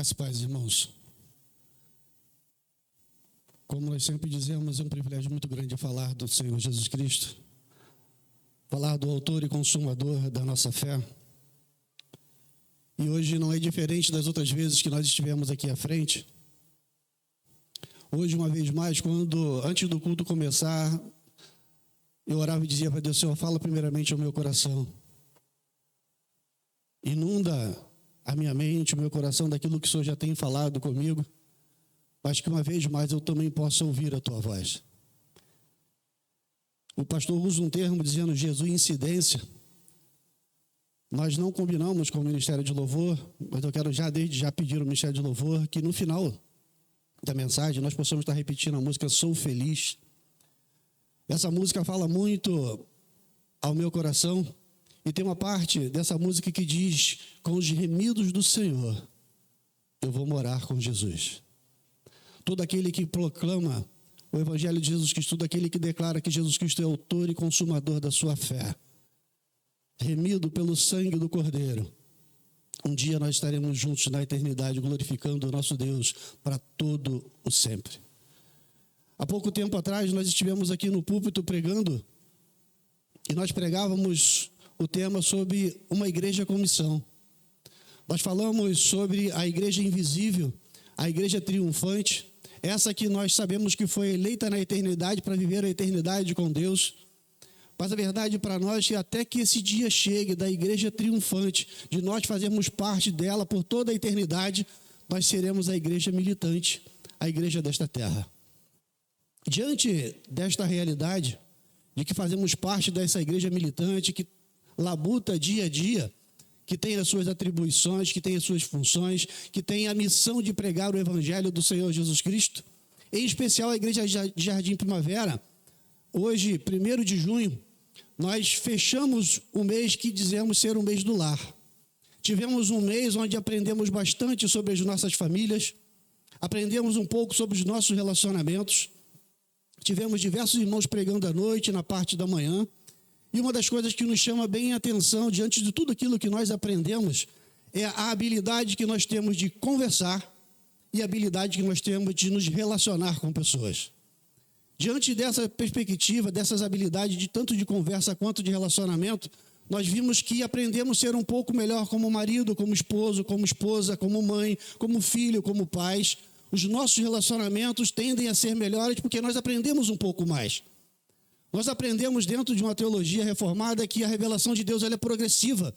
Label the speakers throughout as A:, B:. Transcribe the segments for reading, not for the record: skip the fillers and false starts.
A: Graças e paz, irmãos. Como nós sempre dizemos, é um privilégio muito grande falar do Senhor Jesus Cristo, falar do autor e consumador da nossa fé. E hoje não é diferente das outras vezes que nós estivemos aqui à frente. Hoje, uma vez mais, antes do culto começar, eu orava e dizia para Deus: Senhor, fala primeiramente ao meu coração. Inunda a minha mente, o meu coração daquilo que o Senhor já tem falado comigo, mas que uma vez mais eu também possa ouvir a tua voz. O pastor usa um termo dizendo Jesus incidência. Nós não combinamos com o Ministério de Louvor, mas eu quero desde já pedir ao Ministério de Louvor que no final da mensagem nós possamos estar repetindo a música Sou Feliz. Essa música fala muito ao meu coração e tem uma parte dessa música que diz: com os remidos do Senhor eu vou morar com Jesus. Todo aquele que proclama o Evangelho de Jesus Cristo, todo aquele que declara que Jesus Cristo é autor e consumador da sua fé, remido pelo sangue do Cordeiro, um dia nós estaremos juntos na eternidade, glorificando o nosso Deus para todo o sempre. Há pouco tempo atrás, nós estivemos aqui no púlpito pregando, e nós pregávamos o tema sobre uma igreja com missão. Nós falamos sobre a igreja invisível, a igreja triunfante, essa que nós sabemos que foi eleita na eternidade para viver a eternidade com Deus. Mas a verdade para nós é até que esse dia chegue da igreja triunfante, de nós fazermos parte dela por toda a eternidade, nós seremos a igreja militante, a igreja desta terra. Diante desta realidade, de que fazemos parte dessa igreja militante, que labuta dia a dia, que tem as suas atribuições, que tem as suas funções, que tem a missão de pregar o Evangelho do Senhor Jesus Cristo, em especial a igreja de Jardim Primavera, hoje, 1º de junho, nós fechamos o mês que dizemos ser o mês do lar. Tivemos um mês onde aprendemos bastante sobre as nossas famílias, aprendemos um pouco sobre os nossos relacionamentos, tivemos diversos irmãos pregando à noite, na parte da manhã, e uma das coisas que nos chama bem a atenção, diante de tudo aquilo que nós aprendemos, é a habilidade que nós temos de conversar e a habilidade que nós temos de nos relacionar com pessoas. Diante dessa perspectiva, dessas habilidades, de tanto de conversa quanto de relacionamento, nós vimos que aprendemos a ser um pouco melhor como marido, como esposo, como esposa, como mãe, como filho, como pais. Os nossos relacionamentos tendem a ser melhores porque nós aprendemos um pouco mais. Nós aprendemos dentro de uma teologia reformada que a revelação de Deus ela é progressiva.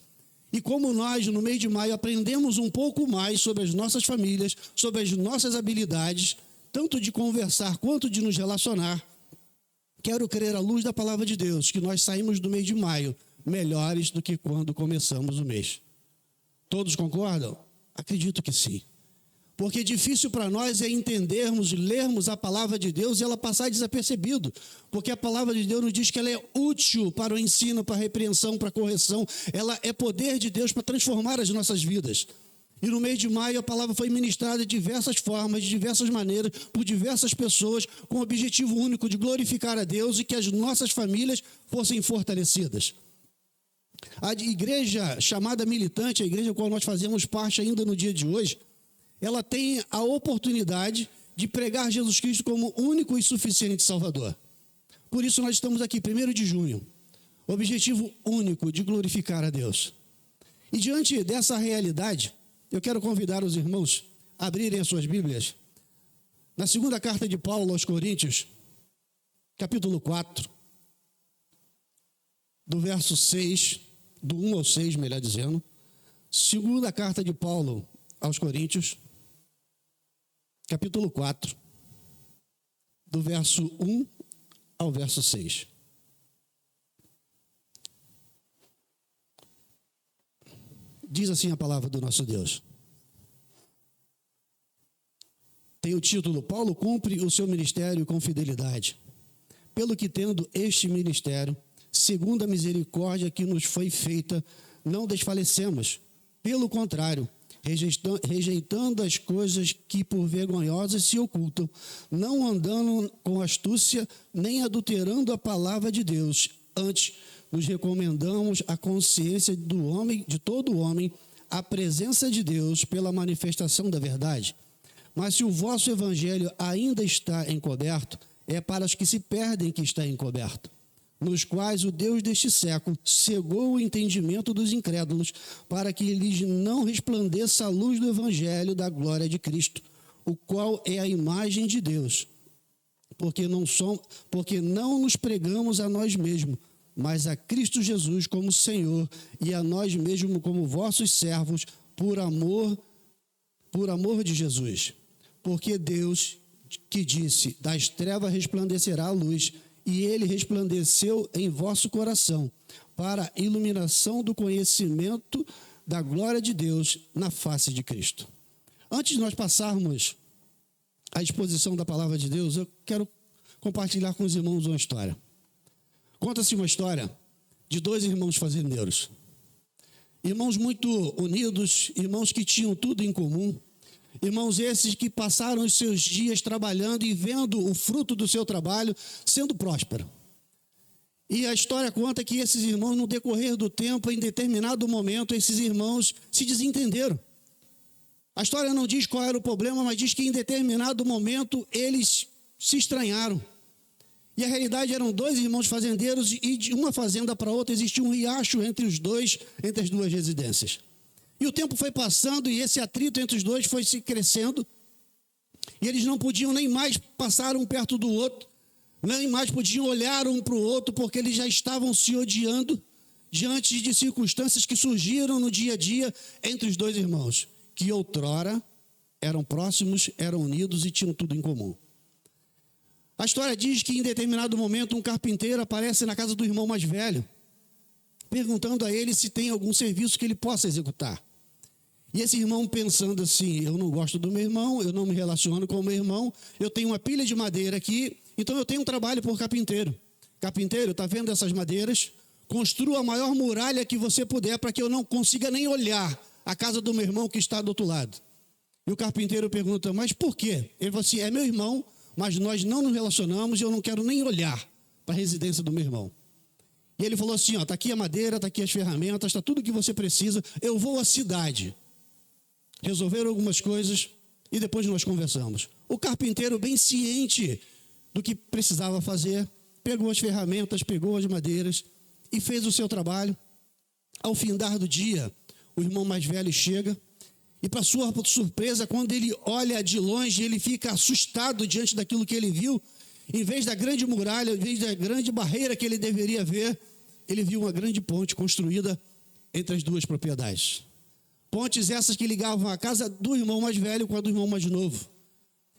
A: E como nós, no mês de maio, aprendemos um pouco mais sobre as nossas famílias, sobre as nossas habilidades, tanto de conversar quanto de nos relacionar, quero crer à luz da palavra de Deus que nós saímos do mês de maio melhores do que quando começamos o mês. Todos concordam? Acredito que sim. Porque difícil para nós é entendermos, lermos a palavra de Deus e ela passar desapercebido. Porque a palavra de Deus nos diz que ela é útil para o ensino, para a repreensão, para a correção. Ela é poder de Deus para transformar as nossas vidas. E no mês de maio a palavra foi ministrada de diversas formas, de diversas maneiras, por diversas pessoas, com o objetivo único de glorificar a Deus e que as nossas famílias fossem fortalecidas. A igreja chamada militante, a igreja com a qual nós fazemos parte ainda no dia de hoje, ela tem a oportunidade de pregar Jesus Cristo como único e suficiente Salvador. Por isso nós estamos aqui, 1º de junho, objetivo único de glorificar a Deus. E diante dessa realidade, eu quero convidar os irmãos a abrirem as suas Bíblias na segunda carta de Paulo aos Coríntios, capítulo 4, do verso 6, do 1 ao 6, melhor dizendo. Segunda carta de Paulo aos Coríntios, capítulo 4, do verso 1 ao verso 6. Diz assim a palavra do nosso Deus. Tem o título: Paulo cumpre o seu ministério com fidelidade. Pelo que, tendo este ministério, segundo a misericórdia que nos foi feita, não desfalecemos. Pelo contrário, rejeitando as coisas que por vergonhosas se ocultam, não andando com astúcia, nem adulterando a palavra de Deus. Antes, nos recomendamos a consciência do homem, de todo homem, a presença de Deus pela manifestação da verdade. Mas se o vosso evangelho ainda está encoberto, é para os que se perdem que está encoberto, nos quais o Deus deste século cegou o entendimento dos incrédulos, para que lhes não resplandeça a luz do evangelho da glória de Cristo, o qual é a imagem de Deus. Porque não nos pregamos a nós mesmos, mas a Cristo Jesus como Senhor, e a nós mesmos como vossos servos, por amor de Jesus. Porque Deus, que disse, das trevas resplandecerá a luz, e ele resplandeceu em vosso coração, para a iluminação do conhecimento da glória de Deus na face de Cristo. Antes de nós passarmos à exposição da palavra de Deus, eu quero compartilhar com os irmãos uma história. Conta-se uma história de dois irmãos fazendeiros. Irmãos muito unidos, irmãos que tinham tudo em comum, irmãos esses que passaram os seus dias trabalhando e vendo o fruto do seu trabalho sendo próspero. E a história conta que esses irmãos, no decorrer do tempo, em determinado momento, esses irmãos se desentenderam. A história não diz qual era o problema, mas diz que em determinado momento eles se estranharam. E a realidade eram dois irmãos fazendeiros e de uma fazenda para outra existia um riacho entre os dois, entre as duas residências. E o tempo foi passando e esse atrito entre os dois foi se crescendo. E eles não podiam nem mais passar um perto do outro, nem mais podiam olhar um para o outro, porque eles já estavam se odiando diante de circunstâncias que surgiram no dia a dia entre os dois irmãos, que outrora eram próximos, eram unidos e tinham tudo em comum. A história diz que em determinado momento um carpinteiro aparece na casa do irmão mais velho, perguntando a ele se tem algum serviço que ele possa executar. E esse irmão pensando assim, eu não gosto do meu irmão, eu não me relaciono com o meu irmão, eu tenho uma pilha de madeira aqui, então eu tenho um trabalho por carpinteiro. Carpinteiro, está vendo essas madeiras? Construa a maior muralha que você puder para que eu não consiga nem olhar a casa do meu irmão que está do outro lado. E o carpinteiro pergunta, mas por quê? Ele falou assim, é meu irmão, mas nós não nos relacionamos e eu não quero nem olhar para a residência do meu irmão. E ele falou assim, está aqui a madeira, está aqui as ferramentas, está tudo o que você precisa, eu vou à cidade resolver algumas coisas e depois nós conversamos. O carpinteiro, bem ciente do que precisava fazer, pegou as ferramentas, pegou as madeiras e fez o seu trabalho. Ao findar do dia, o irmão mais velho chega e, para sua surpresa, quando ele olha de longe, ele fica assustado diante daquilo que ele viu. Em vez da grande muralha, em vez da grande barreira que ele deveria ver, ele viu uma grande ponte construída entre as duas propriedades. Pontes essas que ligavam a casa do irmão mais velho com a do irmão mais novo.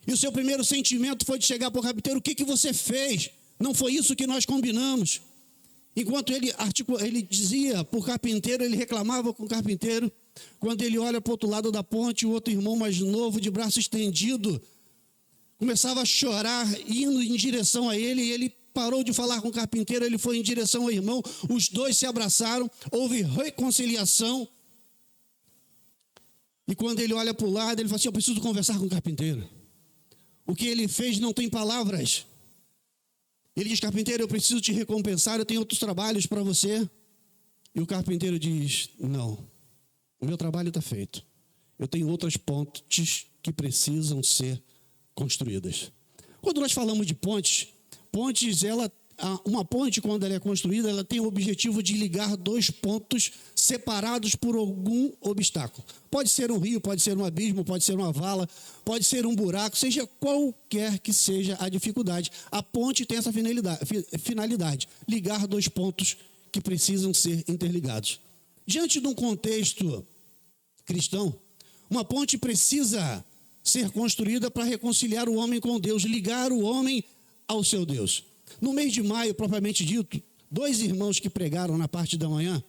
A: E o seu primeiro sentimento foi de chegar para o carpinteiro, o que você fez? Não foi isso que nós combinamos. Enquanto ele dizia para o carpinteiro, ele reclamava com o carpinteiro, quando ele olha para o outro lado da ponte, o outro irmão mais novo, de braço estendido, começava a chorar, indo em direção a ele, e ele parou de falar com o carpinteiro, ele foi em direção ao irmão, os dois se abraçaram, houve reconciliação. E quando ele olha para o lado, ele fala assim, eu preciso conversar com o carpinteiro. O que ele fez não tem palavras. Ele diz, carpinteiro, eu preciso te recompensar, eu tenho outros trabalhos para você. E o carpinteiro diz, não, o meu trabalho está feito. Eu tenho outras pontes que precisam ser construídas. Quando nós falamos de pontes, uma ponte, quando ela é construída, ela tem o objetivo de ligar dois pontos separados por algum obstáculo. Pode ser um rio, pode ser um abismo, pode ser uma vala, pode ser um buraco, seja qualquer que seja a dificuldade. A ponte tem essa finalidade, ligar dois pontos que precisam ser interligados. Diante de um contexto cristão, uma ponte precisa ser construída para reconciliar o homem com Deus, ligar o homem ao seu Deus. No mês de maio, propriamente dito, dois irmãos que pregaram na parte da manhã,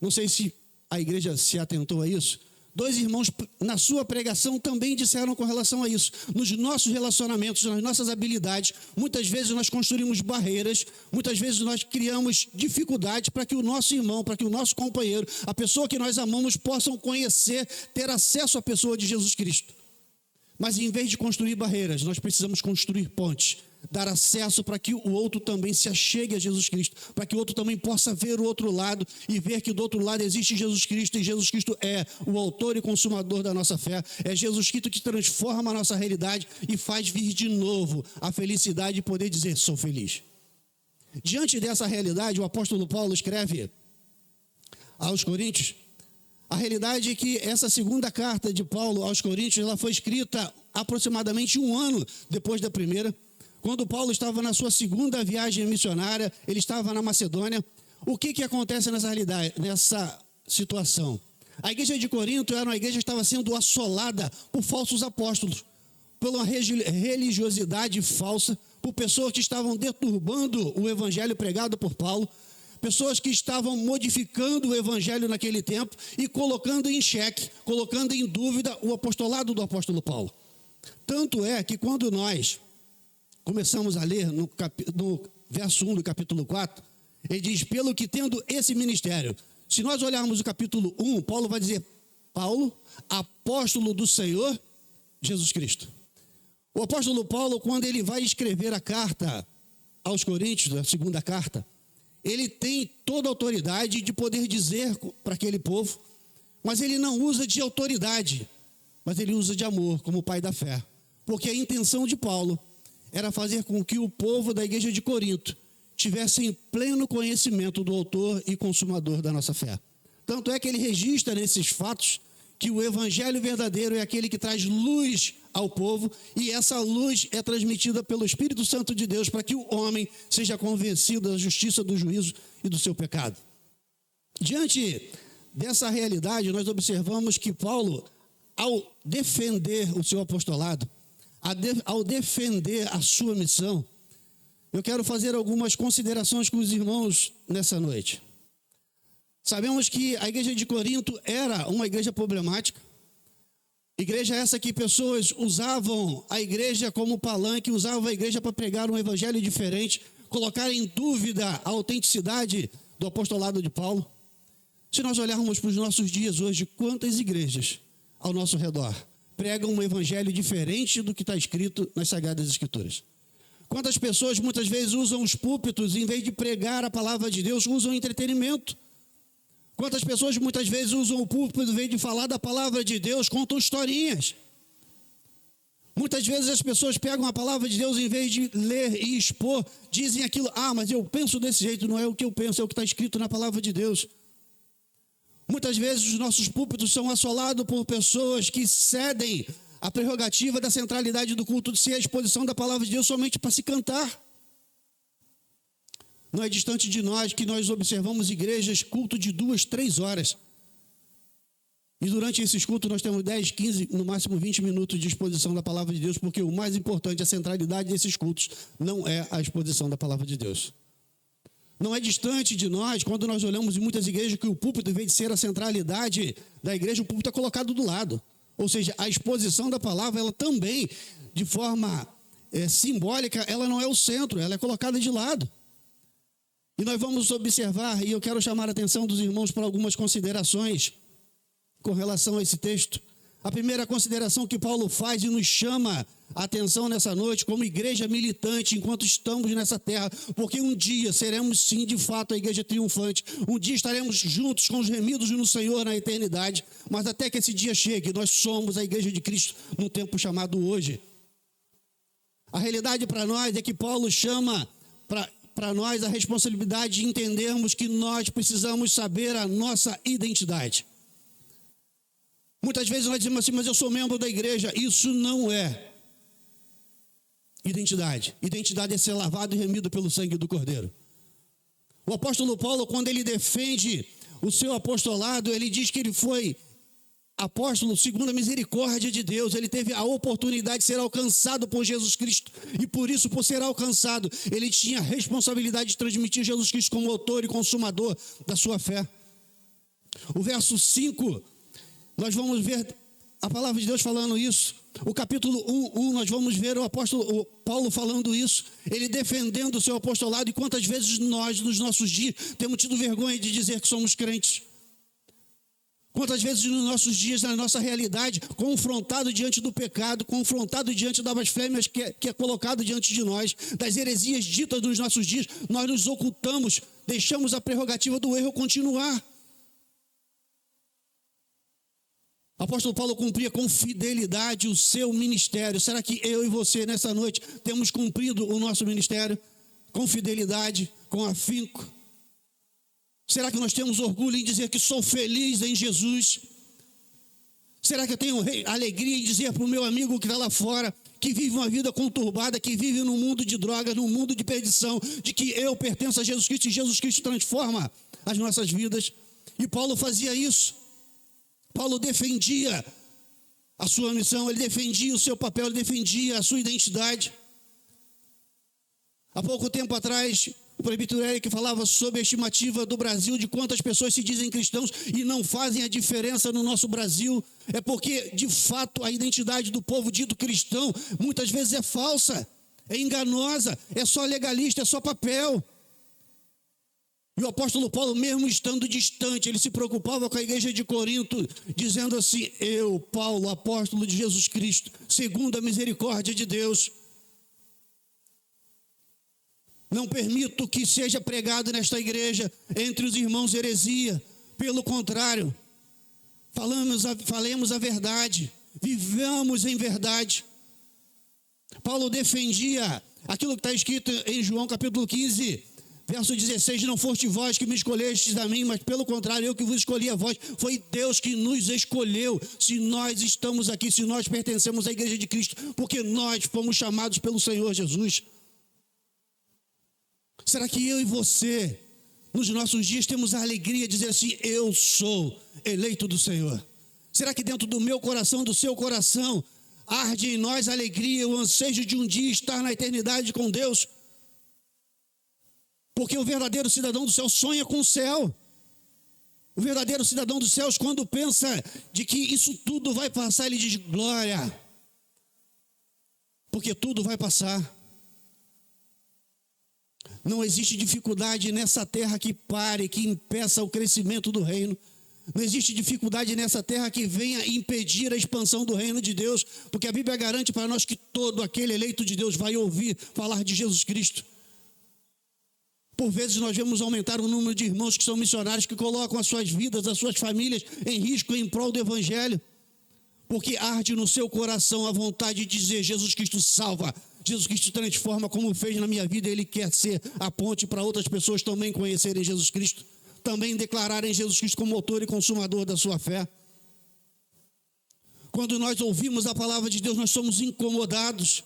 A: não sei se a igreja se atentou a isso, dois irmãos na sua pregação também disseram com relação a isso. Nos nossos relacionamentos, nas nossas habilidades, muitas vezes nós construímos barreiras, muitas vezes nós criamos dificuldades para que o nosso irmão, para que o nosso companheiro, a pessoa que nós amamos, possam conhecer, ter acesso à pessoa de Jesus Cristo. Mas em vez de construir barreiras, nós precisamos construir pontes. dar acesso para que o outro também se achegue a Jesus Cristo, para que o outro também possa ver o outro lado e ver que do outro lado existe Jesus Cristo, e Jesus Cristo é o autor e consumador da nossa fé. É Jesus Cristo que transforma a nossa realidade e faz vir de novo a felicidade de poder dizer: sou feliz. Diante dessa realidade, o apóstolo Paulo escreve aos Coríntios. A realidade é que essa segunda carta de Paulo aos Coríntios, ela foi escrita aproximadamente 1 ano depois da primeira, quando Paulo estava na sua segunda viagem missionária, ele estava na Macedônia. O que acontece nessa realidade, nessa situação? A igreja de Corinto era uma igreja que estava sendo assolada por falsos apóstolos, por uma religiosidade falsa, por pessoas que estavam deturbando o evangelho pregado por Paulo, pessoas que estavam modificando o evangelho naquele tempo e colocando em xeque, colocando em dúvida o apostolado do apóstolo Paulo. Tanto é que quando nós começamos a ler no verso 1 do capítulo 4, ele diz: pelo que tendo esse ministério. Se nós olharmos o capítulo 1, Paulo vai dizer: Paulo, apóstolo do Senhor Jesus Cristo. O apóstolo Paulo, quando ele vai escrever a carta aos Coríntios, a segunda carta, ele tem toda a autoridade de poder dizer para aquele povo, mas ele não usa de autoridade, mas ele usa de amor, como pai da fé. Porque a intenção de Paulo era fazer com que o povo da igreja de Corinto tivesse em pleno conhecimento do autor e consumador da nossa fé. Tanto é que ele registra nesses fatos que o evangelho verdadeiro é aquele que traz luz ao povo, e essa luz é transmitida pelo Espírito Santo de Deus para que o homem seja convencido da justiça, do juízo e do seu pecado. Diante dessa realidade, nós observamos que Paulo, ao defender o seu apostolado, ao defender a sua missão, eu quero fazer algumas considerações com os irmãos nessa noite. Sabemos que a igreja de Corinto era uma igreja problemática. Igreja essa que pessoas usavam a igreja como palanque, usavam a igreja para pregar um evangelho diferente, colocar em dúvida a autenticidade do apostolado de Paulo. Se nós olharmos para os nossos dias hoje, quantas igrejas ao nosso redor pregam um evangelho diferente do que está escrito nas Sagradas Escrituras? Quantas pessoas muitas vezes usam os púlpitos, em vez de pregar a palavra de Deus, usam entretenimento? Quantas pessoas muitas vezes usam o púlpito, em vez de falar da palavra de Deus, contam historinhas? Muitas vezes as pessoas pegam a palavra de Deus, em vez de ler e expor, dizem aquilo: mas eu penso desse jeito. Não é o que eu penso, é o que está escrito na palavra de Deus. Muitas vezes os nossos púlpitos são assolados por pessoas que cedem a prerrogativa da centralidade do culto de ser a exposição da palavra de Deus somente para se cantar. Não é distante de nós que nós observamos igrejas, culto de 2, 3 horas. E durante esses cultos nós temos 10, 15, no máximo 20 minutos de exposição da palavra de Deus, porque o mais importante, a centralidade desses cultos, não é a exposição da palavra de Deus. Não é distante de nós, quando nós olhamos em muitas igrejas, que o púlpito, em vez de ser a centralidade da igreja, o púlpito é colocado do lado. Ou seja, a exposição da palavra, ela também, de forma simbólica, ela não é o centro, ela é colocada de lado. E nós vamos observar, e eu quero chamar a atenção dos irmãos para algumas considerações com relação a esse texto. A primeira consideração que Paulo faz e nos chama a atenção nessa noite, como igreja militante, enquanto estamos nessa terra, porque um dia seremos sim, de fato, a igreja triunfante. Um dia estaremos juntos com os remidos no Senhor na eternidade, mas até que esse dia chegue, nós somos a igreja de Cristo num tempo chamado hoje. A realidade para nós é que Paulo chama para nós a responsabilidade de entendermos que nós precisamos saber a nossa identidade. Muitas vezes nós dizemos assim: mas eu sou membro da igreja. Isso não é identidade. Identidade é ser lavado e remido pelo sangue do Cordeiro. O apóstolo Paulo, quando ele defende o seu apostolado, ele diz que ele foi apóstolo segundo a misericórdia de Deus. Ele teve a oportunidade de ser alcançado por Jesus Cristo, e por isso, por ser alcançado, ele tinha a responsabilidade de transmitir Jesus Cristo como autor e consumador da sua fé. O verso 5, nós vamos ver a palavra de Deus falando isso. O capítulo 1, nós vamos ver o apóstolo Paulo falando isso, ele defendendo o seu apostolado. E quantas vezes nós, nos nossos dias, temos tido vergonha de dizer que somos crentes? Quantas vezes nos nossos dias, na nossa realidade, confrontado diante do pecado, confrontado diante da blasfêmia que é colocado diante de nós, das heresias ditas nos nossos dias, nós nos ocultamos, deixamos a prerrogativa do erro continuar. O apóstolo Paulo cumpria com fidelidade o seu ministério. Será que eu e você, nessa noite, temos cumprido o nosso ministério com fidelidade, com afinco? Será que nós temos orgulho em dizer que sou feliz em Jesus? Será que eu tenho alegria em dizer para o meu amigo que está lá fora, que vive uma vida conturbada, que vive num mundo de drogas, num mundo de perdição, de que eu pertenço a Jesus Cristo e Jesus Cristo transforma as nossas vidas? E Paulo fazia isso. Paulo defendia a sua missão, ele defendia o seu papel, ele defendia a sua identidade. Há pouco tempo atrás, o presbítero Eric falava sobre a estimativa do Brasil, de quantas pessoas se dizem cristãos e não fazem a diferença no nosso Brasil. É porque, de fato, a identidade do povo dito cristão muitas vezes é falsa, é enganosa, é só legalista, é só papel. E o apóstolo Paulo, mesmo estando distante, ele se preocupava com a igreja de Corinto, dizendo assim: eu, Paulo, apóstolo de Jesus Cristo, segundo a misericórdia de Deus, não permito que seja pregado nesta igreja entre os irmãos heresia. Pelo contrário, falemos a verdade, vivamos em verdade. Paulo defendia aquilo que está escrito em João capítulo 15, verso 16, não foste vós que me escolhestes a mim, mas pelo contrário, eu que vos escolhi a vós. Foi Deus que nos escolheu. Se nós estamos aqui, se nós pertencemos à igreja de Cristo, porque nós fomos chamados pelo Senhor Jesus. Será que eu e você, nos nossos dias, temos a alegria de dizer assim: eu sou eleito do Senhor? Será que dentro do meu coração, do seu coração, arde em nós a alegria, o ansejo de um dia estar na eternidade com Deus? Porque o verdadeiro cidadão do céu sonha com o céu. O verdadeiro cidadão dos céus, quando pensa de que isso tudo vai passar, ele diz: glória, porque tudo vai passar. Não existe dificuldade nessa terra que pare, que impeça o crescimento do reino. Não existe dificuldade nessa terra que venha impedir a expansão do reino de Deus, porque a Bíblia garante para nós que todo aquele eleito de Deus vai ouvir falar de Jesus Cristo. Por vezes nós vemos aumentar o número de irmãos que são missionários, que colocam as suas vidas, as suas famílias em risco em prol do Evangelho, porque arde no seu coração a vontade de dizer: Jesus Cristo salva, Jesus Cristo transforma, como fez na minha vida. Ele quer ser a ponte para outras pessoas também conhecerem Jesus Cristo, também declararem Jesus Cristo como autor e consumador da sua fé. Quando nós ouvimos a palavra de Deus, nós somos incomodados.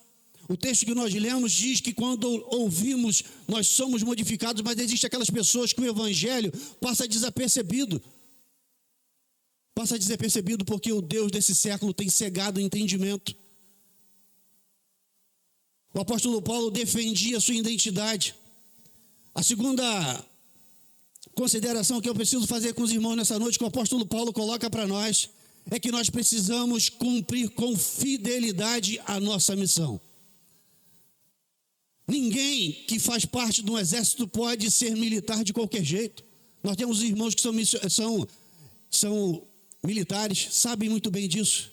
A: O texto que nós lemos diz que quando ouvimos, nós somos modificados, mas existem aquelas pessoas que o Evangelho passa desapercebido. Passa desapercebido porque o Deus desse século tem cegado o entendimento. O apóstolo Paulo defendia a sua identidade. A segunda consideração que eu preciso fazer com os irmãos nessa noite, que o apóstolo Paulo coloca para nós, é que nós precisamos cumprir com fidelidade a nossa missão. Ninguém que faz parte de um exército pode ser militar de qualquer jeito. Nós temos irmãos que são militares, sabem muito bem disso.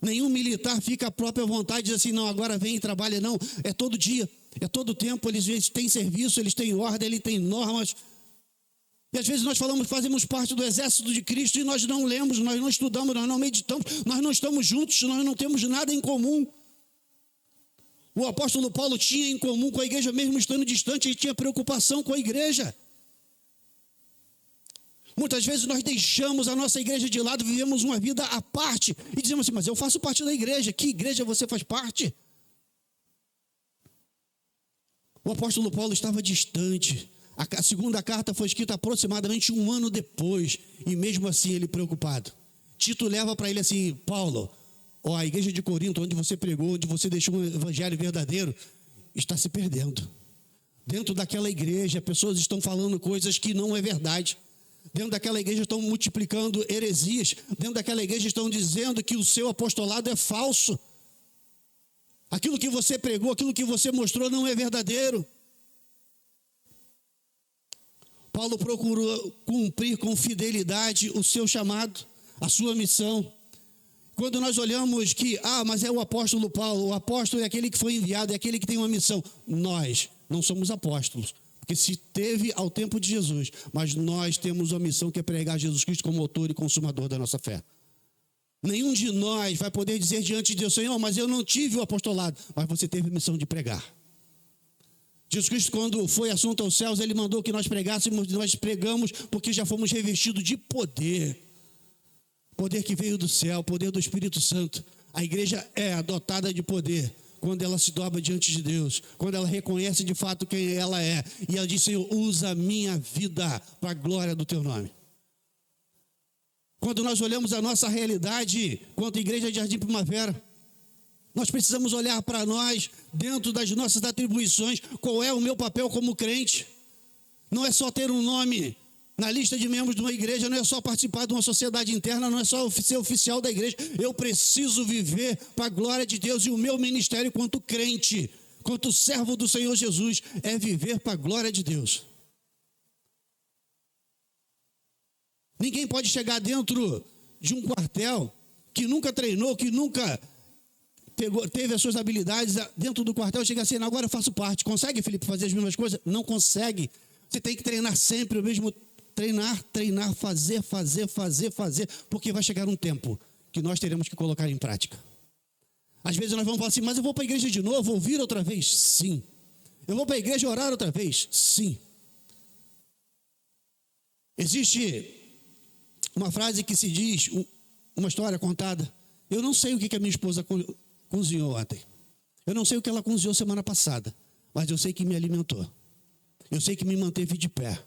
A: Nenhum militar fica à própria vontade e diz assim: não, agora vem e trabalha. Não, é todo dia, é todo tempo. Eles têm serviço, eles têm ordem, eles têm normas. E às vezes nós fazemos parte do exército de Cristo e nós não lemos, nós não estudamos, nós não meditamos, nós não estamos juntos, nós não temos nada em comum. O apóstolo Paulo tinha em comum com a igreja, mesmo estando distante, ele tinha preocupação com a igreja. Muitas vezes nós deixamos a nossa igreja de lado, vivemos uma vida à parte e dizemos assim: mas eu faço parte da igreja. Que igreja você faz parte? O apóstolo Paulo estava distante. A segunda carta foi escrita aproximadamente 1 ano depois, e mesmo assim ele preocupado. Tito leva para ele assim: Paulo, a igreja de Corinto, onde você pregou, onde você deixou um evangelho verdadeiro, está se perdendo. Dentro daquela igreja, pessoas estão falando coisas que não é verdade. Dentro daquela igreja estão multiplicando heresias. Dentro daquela igreja estão dizendo que o seu apostolado é falso. Aquilo que você pregou, aquilo que você mostrou não é verdadeiro. Paulo procurou cumprir com fidelidade o seu chamado. a sua missão. Quando nós olhamos que, mas é o apóstolo Paulo, o apóstolo é aquele que foi enviado, é aquele que tem uma missão. Nós não somos apóstolos, porque se teve ao tempo de Jesus, mas nós temos uma missão que é pregar Jesus Cristo como autor e consumador da nossa fé. Nenhum de nós vai poder dizer diante de Deus, Senhor, mas eu não tive o apostolado, mas você teve a missão de pregar. Jesus Cristo, quando foi assunto aos céus, ele mandou que nós pregássemos, nós pregamos porque já fomos revestidos de poder. Poder que veio do céu, poder do Espírito Santo. A igreja é dotada de poder quando ela se dobra diante de Deus, quando ela reconhece de fato quem ela é. E ela diz, Senhor, usa a minha vida para a glória do teu nome. Quando nós olhamos a nossa realidade, quanto igreja de Jardim Primavera, nós precisamos olhar para nós, dentro das nossas atribuições, qual é o meu papel como crente. Não é só ter um nome na lista de membros de uma igreja, não é só participar de uma sociedade interna, não é só ser oficial da igreja. Eu preciso viver para a glória de Deus, e o meu ministério quanto crente, quanto servo do Senhor Jesus, é viver para a glória de Deus. Ninguém pode chegar dentro de um quartel que nunca treinou, que nunca teve as suas habilidades dentro do quartel, chega assim, agora eu faço parte. Consegue, Felipe, fazer as mesmas coisas? Não consegue. Você tem que treinar sempre o mesmo treinar, fazer, porque vai chegar um tempo que nós teremos que colocar em prática. Às vezes nós vamos falar assim, mas eu vou para a igreja de novo, ouvir outra vez? Sim. Eu vou para a igreja orar outra vez? Sim. Existe uma frase que se diz, uma história contada, eu não sei o que a minha esposa cozinhou ontem. Eu não sei o que ela cozinhou semana passada, mas eu sei que me alimentou. Eu sei que me manteve de pé.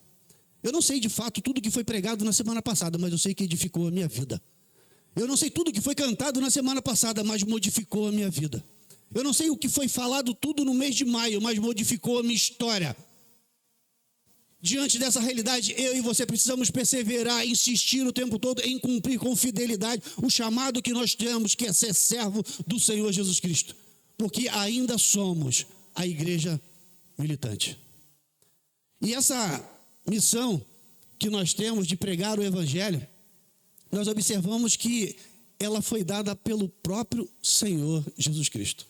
A: Eu não sei de fato tudo que foi pregado na semana passada, mas eu sei que edificou a minha vida. Eu não sei tudo que foi cantado na semana passada, mas modificou a minha vida. Eu não sei o que foi falado tudo no mês de maio, mas modificou a minha história. Diante dessa realidade, eu e você precisamos perseverar, insistir o tempo todo em cumprir com fidelidade o chamado que nós temos, que é ser servo do Senhor Jesus Cristo. Porque ainda somos a igreja militante. E essa missão que nós temos de pregar o Evangelho, nós observamos que ela foi dada pelo próprio Senhor Jesus Cristo.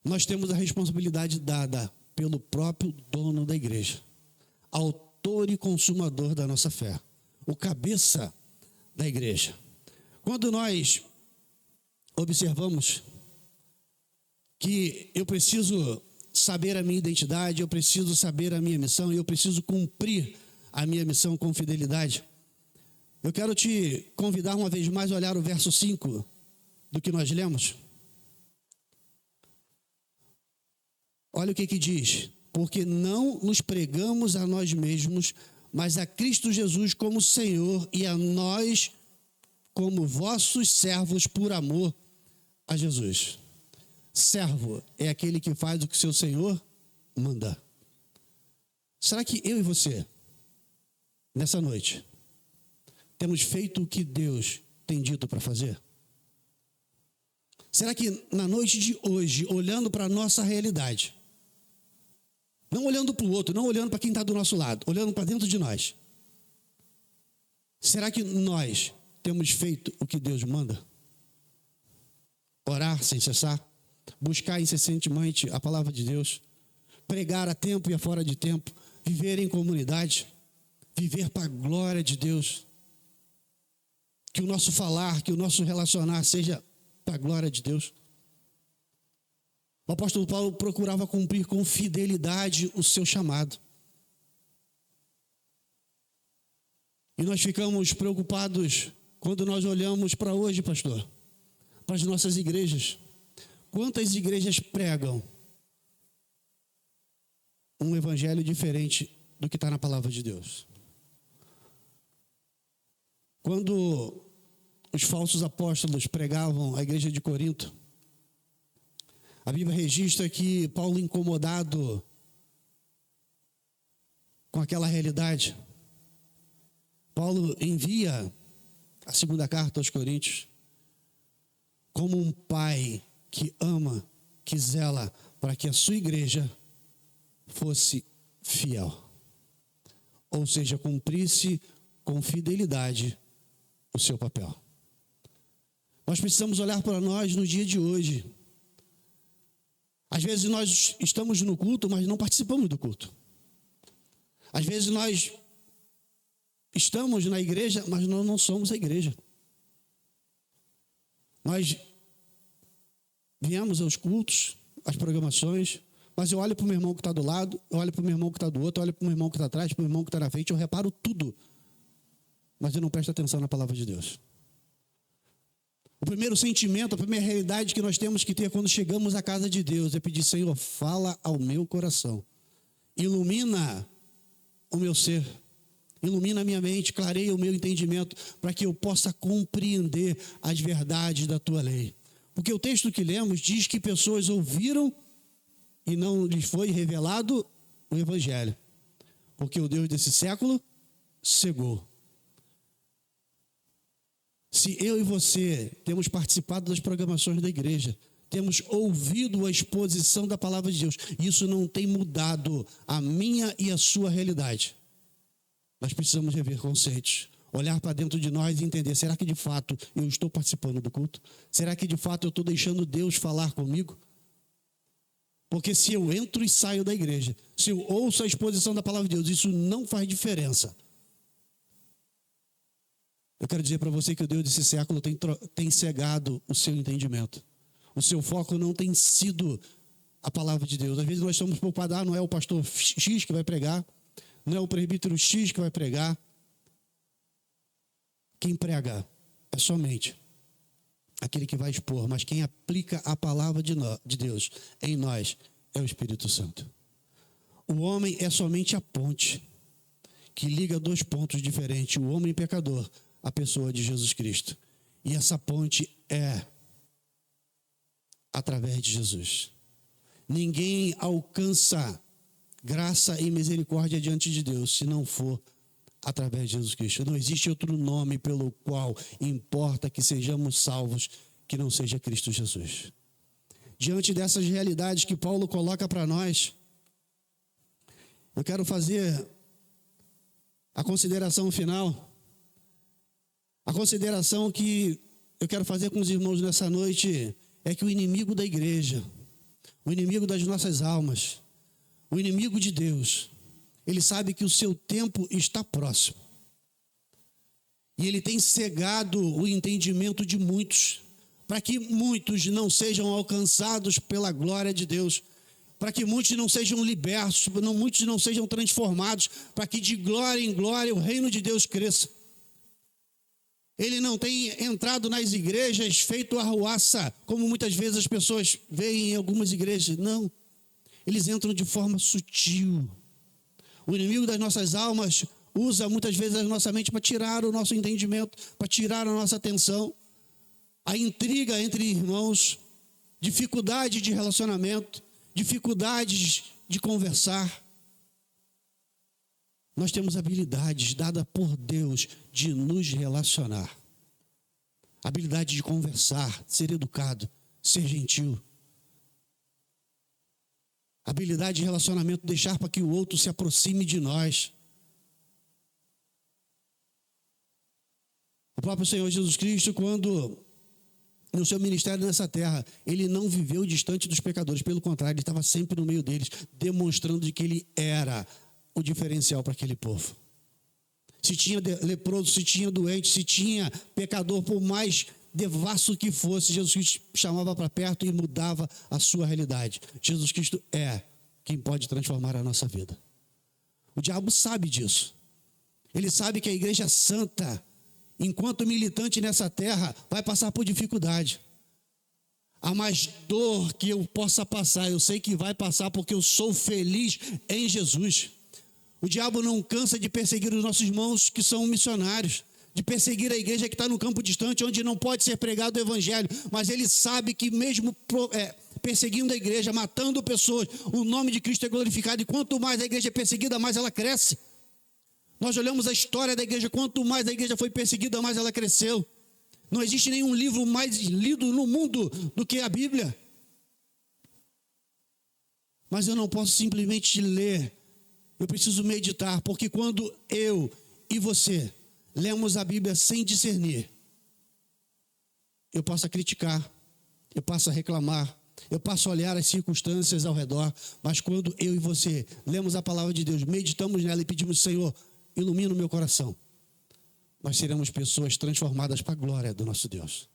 A: Nós temos a responsabilidade dada pelo próprio dono da igreja, autor e consumador da nossa fé, o cabeça da igreja. Quando nós observamos que eu preciso saber a minha identidade, eu preciso saber a minha missão e eu preciso cumprir a minha missão com fidelidade, eu quero te convidar uma vez mais a olhar o verso 5 do que nós lemos. Olha o que diz: porque não nos pregamos a nós mesmos, mas a Cristo Jesus como Senhor, e a nós como vossos servos por amor a Jesus. Servo é aquele que faz o que seu Senhor manda. Será que eu e você, nessa noite, temos feito o que Deus tem dito para fazer? Será que na noite de hoje, olhando para a nossa realidade, não olhando para o outro, não olhando para quem está do nosso lado, olhando para dentro de nós, será que nós temos feito o que Deus manda? Orar sem cessar, buscar incessantemente a palavra de Deus, pregar a tempo e a fora de tempo, viver em comunidade, viver para a glória de Deus. Que o nosso falar, que o nosso relacionar seja para a glória de Deus. O apóstolo Paulo procurava cumprir com fidelidade o seu chamado. E nós ficamos preocupados quando nós olhamos para hoje, pastor, para as nossas igrejas. Quantas igrejas pregam um evangelho diferente do que está na palavra de Deus? Quando os falsos apóstolos pregavam a igreja de Corinto, a Bíblia registra que Paulo, incomodado com aquela realidade, Paulo envia a segunda carta aos Coríntios como um pai que ama, que zela para que a sua igreja fosse fiel. Ou seja, cumprisse com fidelidade o seu papel. Nós precisamos olhar para nós no dia de hoje. Às vezes nós estamos no culto, mas não participamos do culto. Às vezes nós estamos na igreja, mas nós não somos a igreja. Nós viemos aos cultos, às programações, mas eu olho para o meu irmão que está do lado, eu olho para o meu irmão que está do outro, eu olho para o meu irmão que está atrás, para o meu irmão que está na frente, eu reparo tudo, mas eu não presto atenção na palavra de Deus. O primeiro sentimento, a primeira realidade que nós temos que ter quando chegamos à casa de Deus é pedir: Senhor, fala ao meu coração, ilumina o meu ser, ilumina a minha mente, clareia o meu entendimento, para que eu possa compreender as verdades da tua lei. Porque o texto que lemos diz que pessoas ouviram e não lhes foi revelado o evangelho, porque o Deus desse século cegou. Se eu e você temos participado das programações da igreja, temos ouvido a exposição da palavra de Deus, isso não tem mudado a minha e a sua realidade. Nós precisamos rever conceitos, olhar para dentro de nós e entender: será que de fato eu estou participando do culto? Será que de fato eu estou deixando Deus falar comigo? Porque se eu entro e saio da igreja, se eu ouço a exposição da palavra de Deus, isso não faz diferença. Eu quero dizer para você que o Deus desse século tem cegado o seu entendimento. O seu foco não tem sido a palavra de Deus. Às vezes nós estamos preocupados: não é o pastor X que vai pregar, não é o presbítero X que vai pregar. Quem prega é somente aquele que vai expor, mas quem aplica a palavra de Deus em nós é o Espírito Santo. O homem é somente a ponte que liga dois pontos diferentes: o homem pecador, a pessoa de Jesus Cristo. E essa ponte é através de Jesus. Ninguém alcança graça e misericórdia diante de Deus se não for através de Jesus Cristo. Não existe outro nome pelo qual importa que sejamos salvos que não seja Cristo Jesus. Diante dessas realidades que Paulo coloca para nós, eu quero fazer a consideração final. A consideração que eu quero fazer com os irmãos nessa noite é que o inimigo da igreja, o inimigo das nossas almas, o inimigo de Deus, ele sabe que o seu tempo está próximo. E ele tem cegado o entendimento de muitos, para que muitos não sejam alcançados pela glória de Deus, para que muitos não sejam libertos, muitos não sejam transformados, para que de glória em glória o reino de Deus cresça. Ele não tem entrado nas igrejas feito arruaça, como muitas vezes as pessoas veem em algumas igrejas. Não, eles entram de forma sutil. O inimigo das nossas almas usa muitas vezes a nossa mente para tirar o nosso entendimento, para tirar a nossa atenção. A intriga entre irmãos, dificuldade de relacionamento, dificuldades de conversar. Nós temos habilidades dadas por Deus de nos relacionar. Habilidade de conversar, ser educado, ser gentil. Habilidade de relacionamento, deixar para que o outro se aproxime de nós. O próprio Senhor Jesus Cristo, quando no seu ministério nessa terra, ele não viveu distante dos pecadores. Pelo contrário, ele estava sempre no meio deles, demonstrando de que ele era o diferencial para aquele povo. Se tinha leproso, se tinha doente, se tinha pecador, por mais devasso que fosse, Jesus Cristo chamava para perto e mudava a sua realidade. Jesus Cristo é quem pode transformar a nossa vida. O diabo sabe disso. Ele sabe que a igreja santa, enquanto militante nessa terra, vai passar por dificuldade. Há mais dor que eu possa passar, eu sei que vai passar, porque eu sou feliz em Jesus. O diabo não cansa de perseguir os nossos irmãos que são missionários, de perseguir a igreja que está no campo distante, onde não pode ser pregado o evangelho, mas ele sabe que mesmo perseguindo a igreja, matando pessoas, o nome de Cristo é glorificado, e quanto mais a igreja é perseguida, mais ela cresce. Nós olhamos a história da igreja, quanto mais a igreja foi perseguida, mais ela cresceu. Não existe nenhum livro mais lido no mundo do que a Bíblia. Mas eu não posso simplesmente ler, eu preciso meditar, porque quando eu e você lemos a Bíblia sem discernir, eu posso criticar, eu posso reclamar, eu posso olhar as circunstâncias ao redor, mas quando eu e você lemos a palavra de Deus, meditamos nela e pedimos, Senhor, ilumina o meu coração, nós seremos pessoas transformadas para a glória do nosso Deus.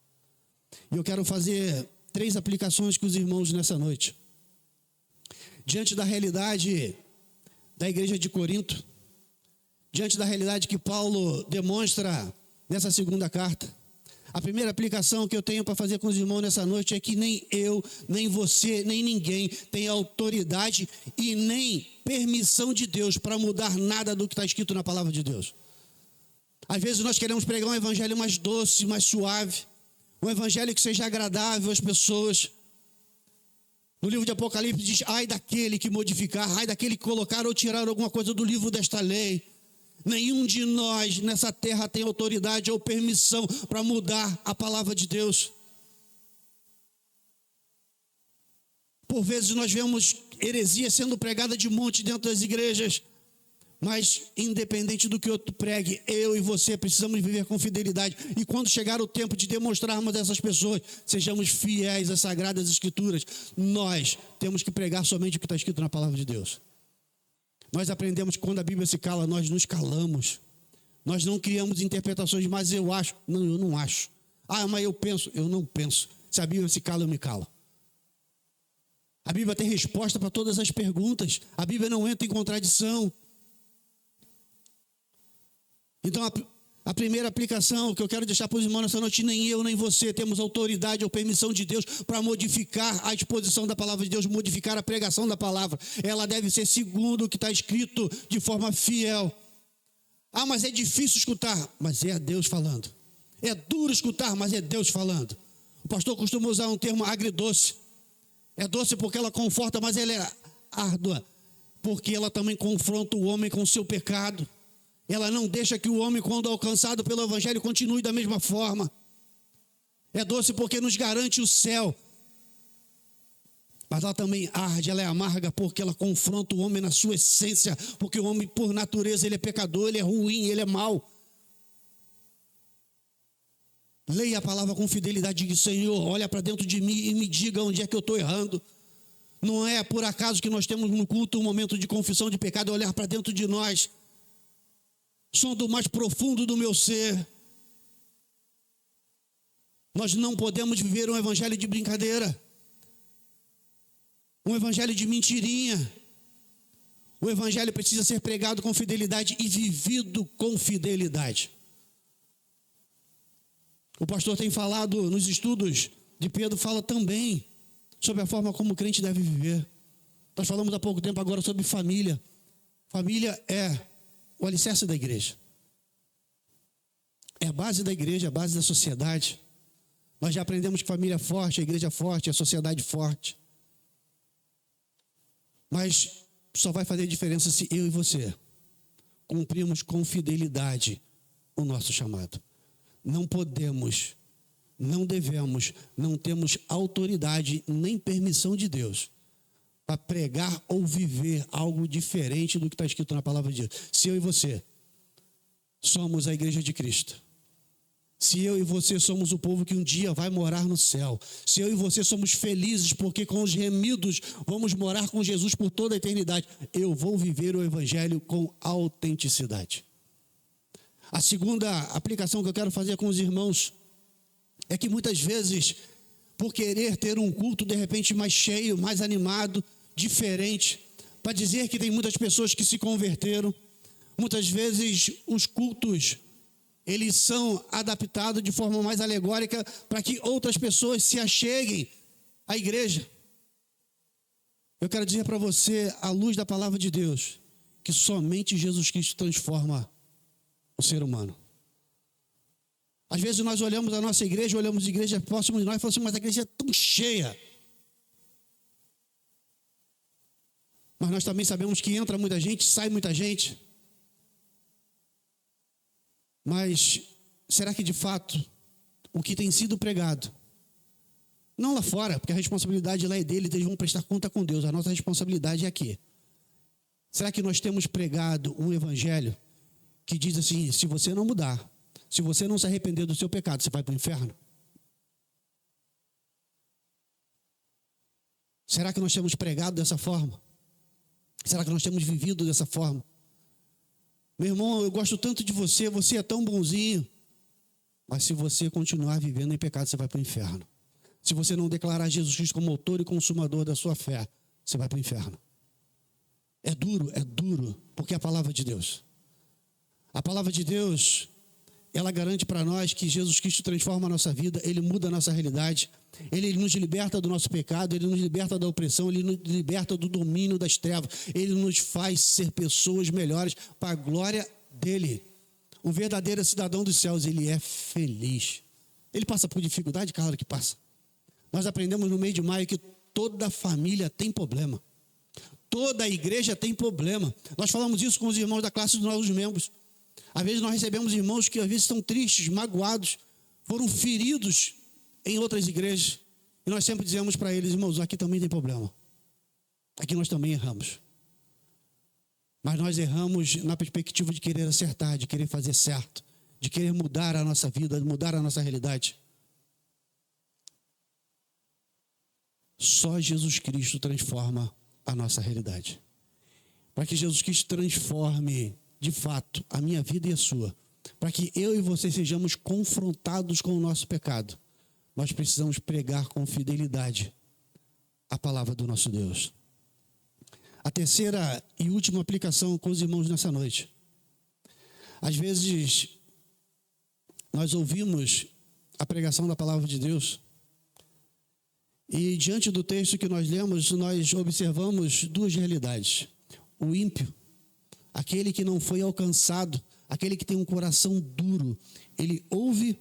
A: E eu quero fazer 3 aplicações com os irmãos nessa noite. Diante da realidade da igreja de Corinto, diante da realidade que Paulo demonstra nessa segunda carta, a primeira aplicação que eu tenho para fazer com os irmãos nessa noite é que nem eu, nem você, nem ninguém tem autoridade e nem permissão de Deus para mudar nada do que está escrito na palavra de Deus. Às vezes nós queremos pregar um evangelho mais doce, mais suave, um evangelho que seja agradável às pessoas. No livro de Apocalipse diz, ai daquele que modificar, ai daquele que colocar ou tirar alguma coisa do livro desta lei. Nenhum de nós nessa terra tem autoridade ou permissão para mudar a palavra de Deus. Por vezes nós vemos heresia sendo pregada de monte dentro das igrejas, mas independente do que outro pregue, eu e você precisamos viver com fidelidade. E quando chegar o tempo de demonstrarmos a essas pessoas, sejamos fiéis às sagradas escrituras, nós temos que pregar somente o que está escrito na palavra de Deus. Nós aprendemos que quando a Bíblia se cala, nós nos calamos. Nós não criamos interpretações, mas eu acho. Não, eu não acho. Ah, mas eu penso. Eu não penso. Se a Bíblia se cala, eu me calo. A Bíblia tem resposta para todas as perguntas. A Bíblia não entra em contradição. Então, a primeira aplicação que eu quero deixar para os irmãos nessa noite, nem eu nem você temos autoridade ou permissão de Deus para modificar a exposição da palavra de Deus, modificar a pregação da palavra. Ela deve ser segundo o que está escrito de forma fiel. Ah, mas é difícil escutar, mas é Deus falando. É duro escutar, mas é Deus falando. O pastor costuma usar um termo agridoce. É doce porque ela conforta, mas ela é árdua, porque ela também confronta o homem com o seu pecado. Ela não deixa que o homem, quando alcançado pelo evangelho, continue da mesma forma. É doce porque nos garante o céu. Mas ela também arde, ela é amarga porque ela confronta o homem na sua essência. Porque o homem, por natureza, ele é pecador, ele é ruim, ele é mau. Leia a palavra com fidelidade e diga, Senhor, olha para dentro de mim e me diga onde é que eu estou errando. Não é por acaso que nós temos no culto um momento de confissão de pecado, é olhar para dentro de nós. Som do mais profundo do meu ser. Nós não podemos viver um evangelho de brincadeira, um evangelho de mentirinha. O evangelho precisa ser pregado com fidelidade e vivido com fidelidade. O pastor tem falado nos estudos de Pedro, fala também sobre a forma como o crente deve viver. Nós falamos há pouco tempo agora sobre família. Família é o alicerce da igreja. É a base da igreja, a base da sociedade. Nós já aprendemos que família é forte, a igreja é forte, a sociedade é forte. Mas só vai fazer diferença se eu e você cumprimos com fidelidade o nosso chamado. Não podemos, não devemos, não temos autoridade nem permissão de Deus para pregar ou viver algo diferente do que está escrito na palavra de Deus. Se eu e você somos a igreja de Cristo, se eu e você somos o povo que um dia vai morar no céu, se eu e você somos felizes porque com os remidos vamos morar com Jesus por toda a eternidade, eu vou viver o evangelho com autenticidade. A segunda aplicação que eu quero fazer com os irmãos é que muitas vezes, por querer ter um culto de repente mais cheio, mais animado, diferente, para dizer que tem muitas pessoas que se converteram, muitas vezes os cultos, eles são adaptados de forma mais alegórica para que outras pessoas se acheguem à igreja. Eu quero dizer para você, à luz da palavra de Deus, que somente Jesus Cristo transforma o ser humano. Às vezes nós olhamos a nossa igreja, olhamos a igreja próxima de nós e falamos assim, mas a igreja é tão cheia. Mas nós também sabemos que entra muita gente, sai muita gente. Mas será que de fato o que tem sido pregado, não lá fora, porque a responsabilidade lá é dele, eles vão prestar conta com Deus, a nossa responsabilidade é aqui. Será que nós temos pregado um evangelho que diz assim: se você não mudar, se você não se arrepender do seu pecado, você vai para o inferno? Será que nós temos pregado dessa forma? Será que nós temos vivido dessa forma? Meu irmão, eu gosto tanto de você, você é tão bonzinho. Mas se você continuar vivendo em pecado, você vai para o inferno. Se você não declarar Jesus Cristo como autor e consumador da sua fé, você vai para o inferno. É duro, porque é a palavra de Deus. A palavra de Deus, ela garante para nós que Jesus Cristo transforma a nossa vida, Ele muda a nossa realidade, Ele nos liberta do nosso pecado, Ele nos liberta da opressão, Ele nos liberta do domínio das trevas, Ele nos faz ser pessoas melhores para a glória dEle. Um verdadeiro cidadão dos céus, ele é feliz. Ele passa por dificuldade? Claro que passa. Nós aprendemos no mês de maio que toda família tem problema. Toda a igreja tem problema. Nós falamos isso com os irmãos da classe dos novos membros. Às vezes nós recebemos irmãos que às vezes estão tristes, magoados, foram feridos em outras igrejas. E nós sempre dizemos para eles: irmãos, aqui também tem problema. Aqui nós também erramos. Mas nós erramos na perspectiva de querer acertar, de querer fazer certo, de querer mudar a nossa vida, mudar a nossa realidade. Só Jesus Cristo transforma a nossa realidade. Para que Jesus Cristo transforme, de fato, a minha vida e a sua, para que eu e você sejamos confrontados com o nosso pecado, nós precisamos pregar com fidelidade a palavra do nosso Deus. A terceira e última aplicação com os irmãos nessa noite. Às vezes, nós ouvimos a pregação da palavra de Deus e, diante do texto que nós lemos, nós observamos duas realidades. O ímpio, aquele que não foi alcançado, aquele que tem um coração duro, ele ouve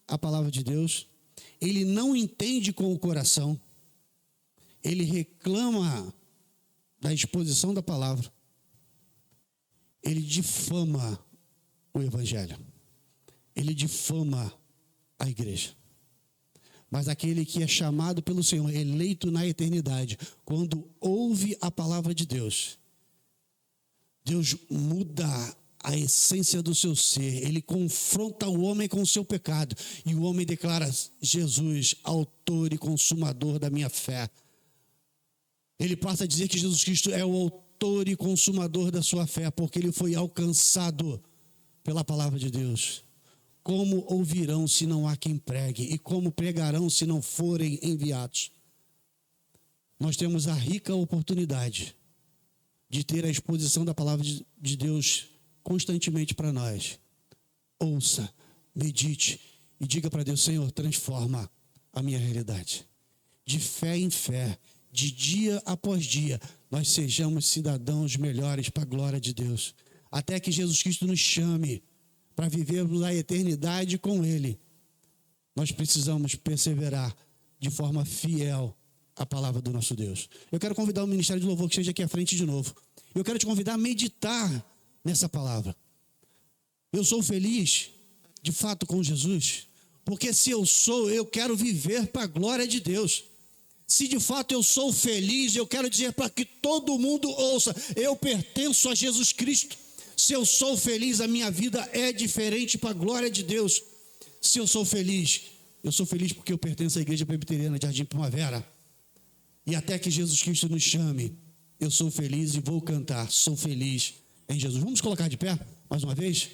A: a palavra de Deus, ele não entende com o coração, ele reclama da exposição da palavra, ele difama o evangelho, ele difama a igreja. Mas aquele que é chamado pelo Senhor, eleito na eternidade, quando ouve a palavra de Deus, Deus muda a essência do seu ser, ele confronta o homem com o seu pecado, e o homem declara: Jesus, autor e consumador da minha fé. Ele passa a dizer que Jesus Cristo é o autor e consumador da sua fé, porque ele foi alcançado pela palavra de Deus. Como ouvirão se não há quem pregue? E como pregarão se não forem enviados? Nós temos a rica oportunidade de ter a exposição da palavra de Deus constantemente para nós. Ouça, medite e diga para Deus: Senhor, transforma a minha realidade. De fé em fé, de dia após dia, nós sejamos cidadãos melhores para a glória de Deus. Até que Jesus Cristo nos chame para vivermos a eternidade com Ele. Nós precisamos perseverar de forma fiel à palavra do nosso Deus. Eu quero convidar o Ministério de Louvor que esteja aqui à frente de novo. Eu quero te convidar a meditar nessa palavra. Eu sou feliz, de fato, com Jesus, porque se eu sou, eu quero viver para a glória de Deus. Se de fato eu sou feliz, eu quero dizer para que todo mundo ouça: eu pertenço a Jesus Cristo. Se eu sou feliz, a minha vida é diferente para a glória de Deus. Se eu sou feliz porque eu pertenço à Igreja Presbiteriana de Jardim Primavera. E até que Jesus Cristo nos chame, eu sou feliz e vou cantar: sou feliz em Jesus. Vamos colocar de pé mais uma vez?